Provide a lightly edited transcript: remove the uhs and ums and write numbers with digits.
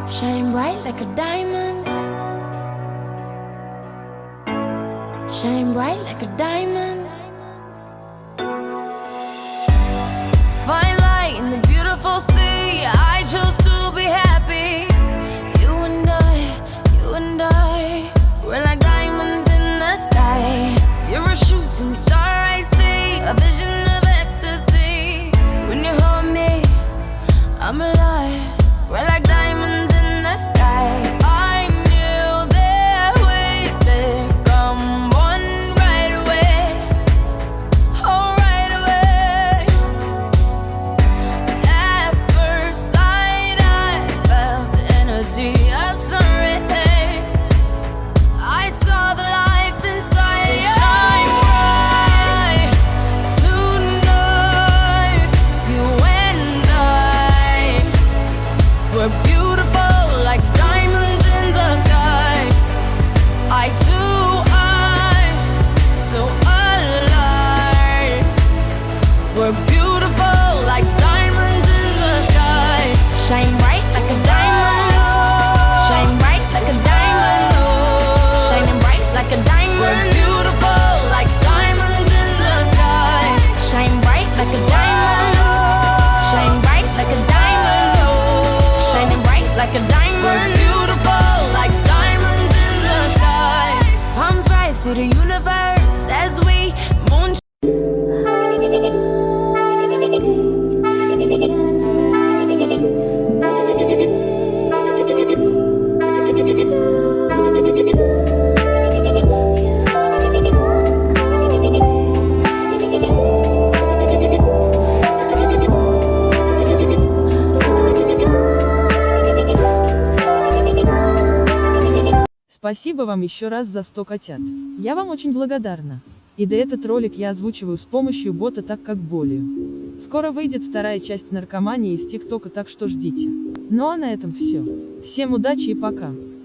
Shine bright like a diamond. Shine bright like a diamond. Fine light in the beautiful sea. I chose to be happy. You and I, we're like diamonds in the sky. You're a shooting star, I see, a vision of ecstasy. When you hold me, I'm alive. We're like diamonds in the sky. I knew that we'd become one right away. Oh, right away. At first sight, I felt the energy of sun rays. I saw the life inside. So shine bright tonight. You and I, we're beautiful like diamonds in the sky. I too, I'm so alive. We're beautiful like diamonds in the sky. Shine bright like a diamond. Shine bright like a diamond. Oh, shining bright like a diamond. We're beautiful like diamonds in the sky. Shine bright like a diamond. Shine bright like a diamond. Oh, shining bright like a diamond. We're beautiful like diamonds in the sky. Palms rise to the universe as we moonshine. Спасибо вам еще раз за 100 котят. Я вам очень благодарна. И да, этот ролик я озвучиваю с помощью бота так как болью. Скоро выйдет вторая часть наркомании из ТикТока, так что ждите. Ну а на этом все. Всем удачи и пока.